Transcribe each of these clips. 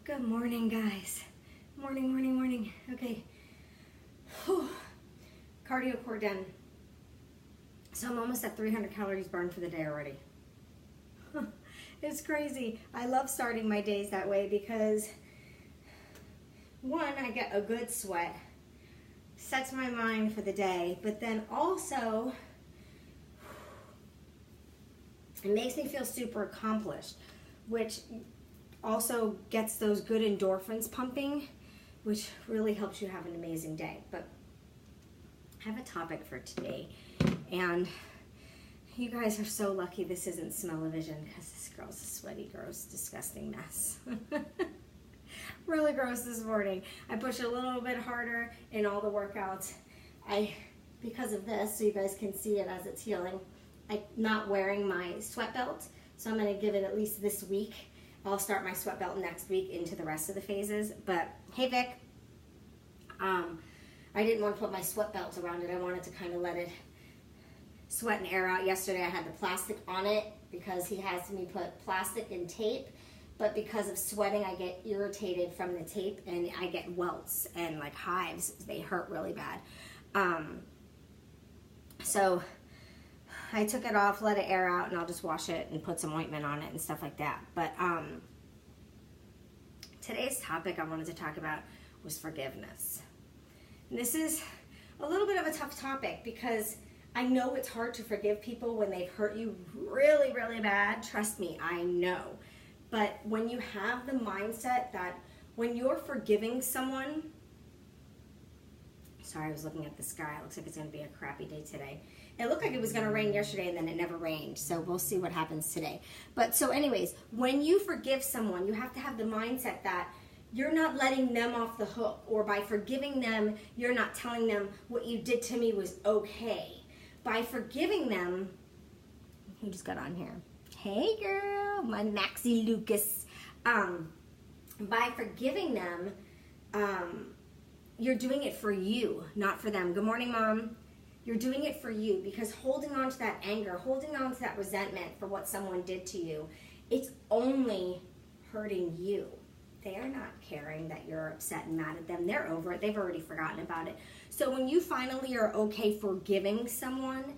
Good morning, guys. Morning. Okay. Whew. Cardio core done. So I'm almost at 300 calories burned for the day already. It's crazy. I love starting my days that way because, one, I get a good sweat, sets my mind for the day, but then also it makes me feel super accomplished, which also gets those good endorphins pumping, which really helps you have an amazing day. But I have a topic for today, and you guys are so lucky this isn't smell-o-vision because this girl's a sweaty, gross, disgusting mess. Really gross this morning. I push a little bit harder in all the workouts. Because of this, so you guys can see it as it's healing, I'm not wearing my sweat belt, so I'm going to give it at least this week. I'll start my sweat belt next week into the rest of the phases. But hey, Vic, I didn't want to put my sweat belt around it. I wanted to kind of let it sweat and air out. Yesterday I had the plastic on it because he has me put plastic and tape, but because of sweating I get irritated from the tape and I get welts and like hives. They hurt really bad. So I took it off, let it air out, and I'll just wash it and put some ointment on it and stuff like that. But today's topic I wanted to talk about was forgiveness. And this is a little bit of a tough topic because I know it's hard to forgive people when they've hurt you really, really bad. Trust me, I know. But when you have the mindset that when you're forgiving someone, sorry, I was looking at the sky. It looks like it's going to be a crappy day today. It looked like it was going to rain yesterday and then it never rained. So we'll see what happens today. But so anyways, when you forgive someone, you have to have the mindset that you're not letting them off the hook. Or by forgiving them, you're not telling them what you did to me was okay. By forgiving them, who just got on here? Hey girl, my Maxie Lucas. By forgiving them, you're doing it for you, not for them. Good morning, Mom. You're doing it for you because holding on to that anger, holding on to that resentment for what someone did to you, it's only hurting you. They are not caring that you're upset and mad at them. They're over it. They've already forgotten about it. So when you finally are okay forgiving someone,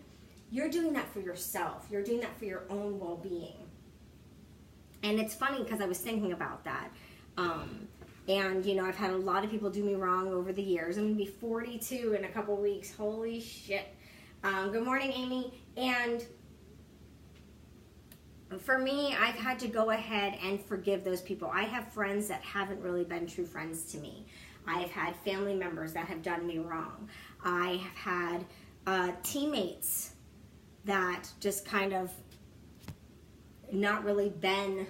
you're doing that for yourself. You're doing that for your own well-being. And it's funny because I was thinking about that. And, you know, I've had a lot of people do me wrong over the years. I'm going to be 42 in a couple weeks. Holy shit. Good morning, Amy. And for me, I've had to go ahead and forgive those people. I have friends that haven't really been true friends to me. I've had family members that have done me wrong. I have had teammates that just kind of not really been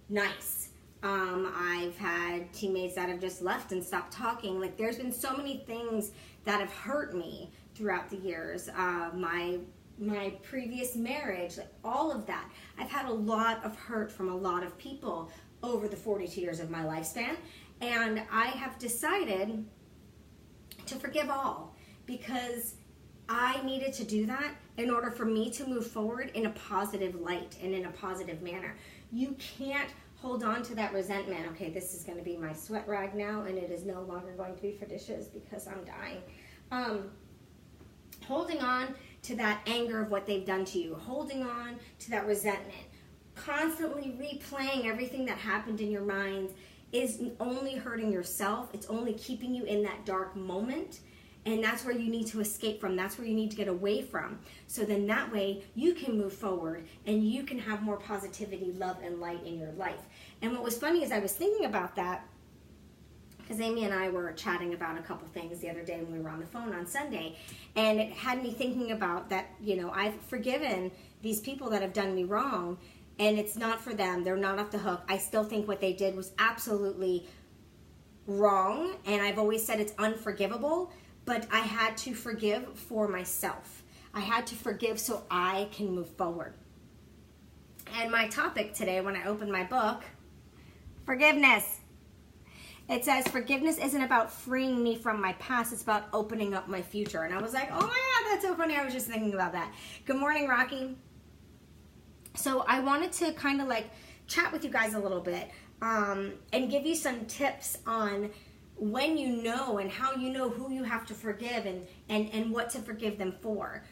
nice. I've had teammates that have just left and stopped talking. Like, there's been so many things that have hurt me throughout the years. My previous marriage, like all of that. I've had a lot of hurt from a lot of people over the 42 years of my lifespan. And I have decided to forgive all because I needed to do that in order for me to move forward in a positive light and in a positive manner. You can't hold on to that resentment. Okay, this is going to be my sweat rag now, and it is no longer going to be for dishes because I'm dying. Holding on to that anger of what they've done to you, holding on to that resentment, constantly replaying everything that happened in your mind is only hurting yourself. It's only keeping you in that dark moment. And that's where you need to escape from. That's where you need to get away from. So then that way you can move forward and you can have more positivity, love, and light in your life. And what was funny is I was thinking about that because Amy and I were chatting about a couple things the other day when we were on the phone on Sunday. And it had me thinking about that, you know, I've forgiven these people that have done me wrong. And it's not for them. They're not off the hook. I still think what they did was absolutely wrong. And I've always said it's unforgivable. But I had to forgive for myself. I had to forgive so I can move forward. And my topic today, when I opened my book, forgiveness. It says, forgiveness isn't about freeing me from my past. It's about opening up my future. And I was like, oh my God, that's so funny. I was just thinking about that. Good morning, Rocky. So I wanted to kind of like chat with you guys a little bit. and give you some tips on when you know and how you know who you have to forgive and what to forgive them for.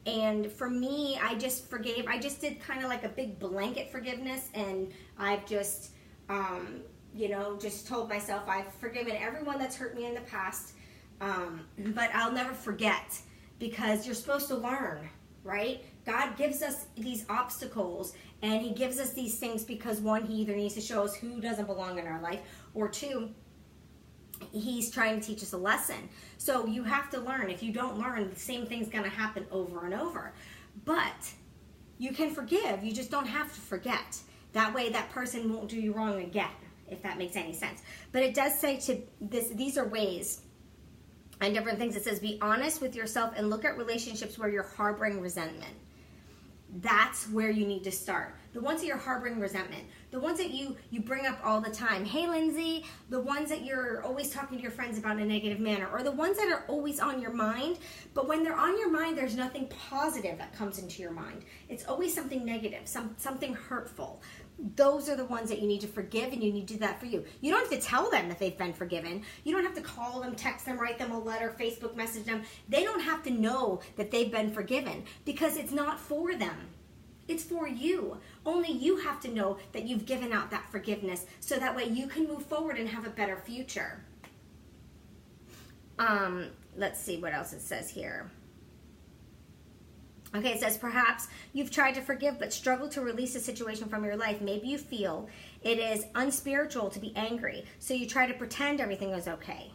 And for me, I just did kind of like a big blanket forgiveness, and I've just, just told myself I've forgiven everyone that's hurt me in the past, but I'll never forget, because you're supposed to learn, right? God gives us these obstacles, and he gives us these things because, one, he either needs to show us who doesn't belong in our life, or two, he's trying to teach us a lesson. So you have to learn. If you don't learn, the same thing's going to happen over and over. But you can forgive. You just don't have to forget. That way that person won't do you wrong again, if that makes any sense. But it does say to this, these are ways and different things. It says, be honest with yourself and look at relationships where you're harboring resentment. That's where you need to start. The ones that you're harboring resentment, the ones that you bring up all the time. Hey, Lindsay, the ones that you're always talking to your friends about in a negative manner, or the ones that are always on your mind, but when they're on your mind, there's nothing positive that comes into your mind. It's always something negative, something hurtful. Those are the ones that you need to forgive, and you need to do that for you. You don't have to tell them that they've been forgiven. You don't have to call them, text them, write them a letter, Facebook message them. They don't have to know that they've been forgiven, because it's not for them. It's for you. Only you have to know that you've given out that forgiveness, so that way you can move forward and have a better future. Let's see what else it says here. Okay, it says, perhaps you've tried to forgive but struggle to release a situation from your life. Maybe you feel it is unspiritual to be angry, so you try to pretend everything is okay.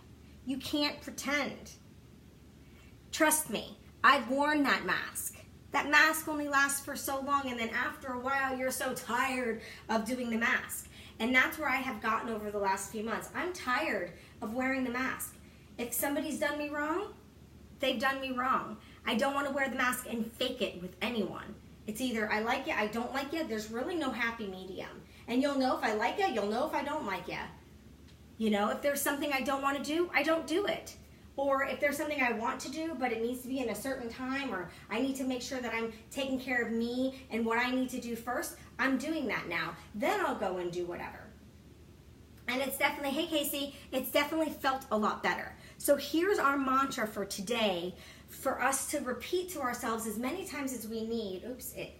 You can't pretend. Trust me, I've worn that mask. That mask only lasts for so long, and then after a while, you're so tired of doing the mask. And that's where I have gotten over the last few months. I'm tired of wearing the mask. If somebody's done me wrong, they've done me wrong. I don't want to wear the mask and fake it with anyone. It's either I like you, I don't like you. There's really no happy medium. And you'll know if I like you, you'll know if I don't like you. You know, if there's something I don't want to do, I don't do it. Or if there's something I want to do, but it needs to be in a certain time, or I need to make sure that I'm taking care of me and what I need to do first, I'm doing that now. Then I'll go and do whatever. And it's definitely, hey Casey, it's definitely felt a lot better. So here's our mantra for today, for us to repeat to ourselves as many times as we need. Oops, it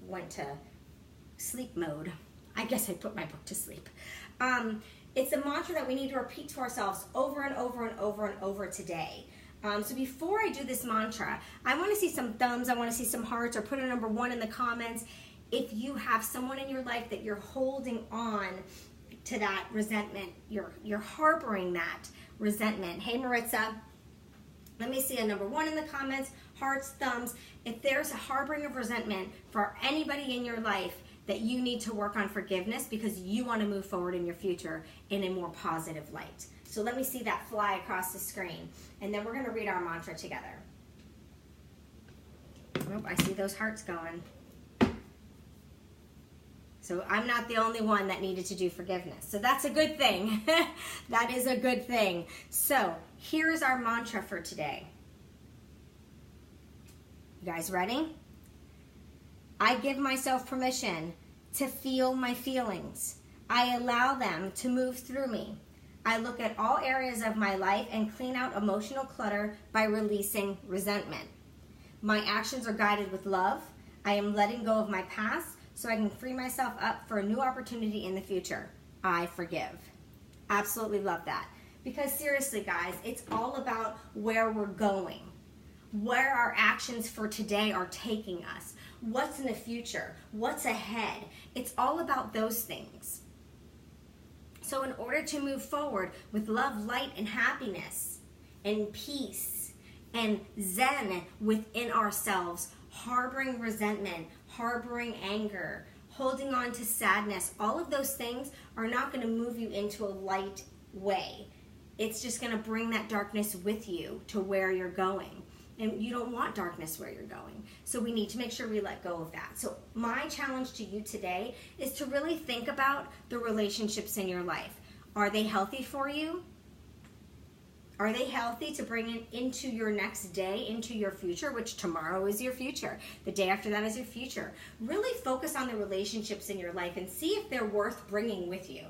went to sleep mode. I guess I put my book to sleep. It's a mantra that we need to repeat to ourselves over and over and over and over today. So before I do this mantra, I want to see some thumbs, I want to see some hearts, or put a number 1 in the comments if you have someone in your life that you're holding on to that resentment. You're harboring that resentment. Hey Maritza, let me see a number 1 in the comments, hearts, thumbs. If there's a harboring of resentment for anybody in your life, that you need to work on forgiveness because you want to move forward in your future in a more positive light. So let me see that fly across the screen. And then we're going to read our mantra together. Oh, I see those hearts going. So I'm not the only one that needed to do forgiveness. So that's a good thing. That is a good thing. So here's our mantra for today. You guys ready? I give myself permission to feel my feelings. I allow them to move through me. I look at all areas of my life and clean out emotional clutter by releasing resentment. My actions are guided with love. I am letting go of my past so I can free myself up for a new opportunity in the future. I forgive. Absolutely love that. Because seriously, guys, it's all about where we're going, where our actions for today are taking us. What's in the future? What's ahead? It's all about those things. So in order to move forward with love, light, and happiness, and peace, and zen within ourselves, harboring resentment, harboring anger, holding on to sadness, all of those things are not going to move you into a light way. It's just going to bring that darkness with you to where you're going. And you don't want darkness where you're going. So we need to make sure we let go of that. So my challenge to you today is to really think about the relationships in your life. Are they healthy for you? Are they healthy to bring it into your next day, into your future, which tomorrow is your future. The day after that is your future. Really focus on the relationships in your life and see if they're worth bringing with you.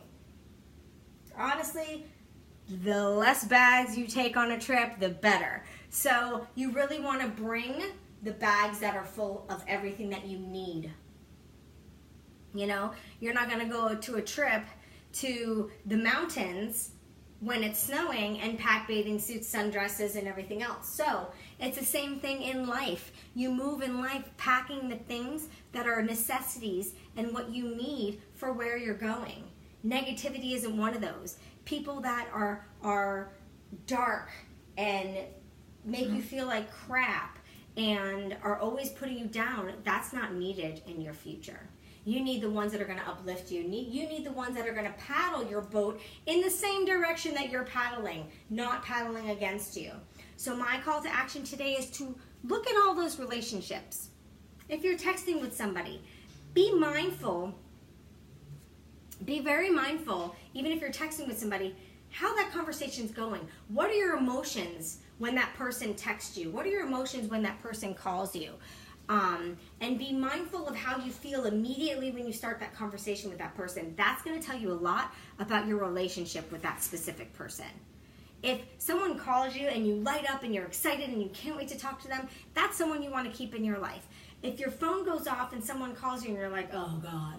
Honestly, the less bags you take on a trip, the better. So you really want to bring the bags that are full of everything that you need. You know, you're not going to go to a trip to the mountains when it's snowing and pack bathing suits, sundresses, and everything else. So it's the same thing in life. You move in life packing the things that are necessities and what you need for where you're going. Negativity isn't one of those. People that are dark and make you feel like crap and are always putting you down, that's not needed in your future. You need the ones that are going to uplift you. You need the ones that are going to paddle your boat in the same direction that you're paddling, not paddling against you. So my call to action today is to look at all those relationships. If you're texting with somebody, be mindful, be very mindful, even if you're texting with somebody, how that conversation's going. What are your emotions when that person texts you? What are your emotions when that person calls you? And be mindful of how you feel immediately when you start that conversation with that person. That's going to tell you a lot about your relationship with that specific person. If someone calls you and you light up and you're excited and you can't wait to talk to them, that's someone you want to keep in your life. If your phone goes off and someone calls you and you're like, oh God,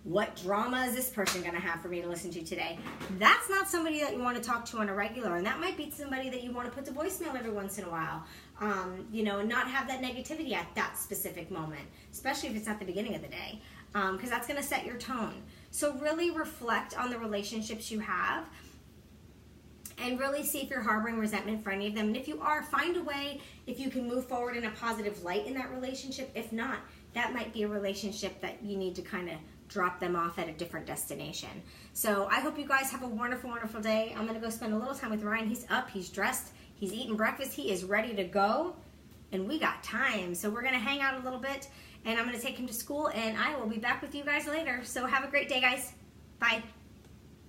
what drama is this person going to have for me to listen to today? That's not somebody that you want to talk to on a regular, and that might be somebody that you want to put to voicemail every once in a while, and not have that negativity at that specific moment, especially if it's at the beginning of the day, because that's going to set your tone. So really reflect on the relationships you have and really see if you're harboring resentment for any of them. And if you are, find a way if you can move forward in a positive light in that relationship. If not, that might be a relationship that you need to kind of drop them off at a different destination. So I hope you guys have a wonderful, wonderful day. I'm going to go spend a little time with Ryan. He's up, he's dressed, he's eating breakfast, he is ready to go, and we got time. So we're going to hang out a little bit, and I'm going to take him to school, and I will be back with you guys later. So have a great day, guys. Bye.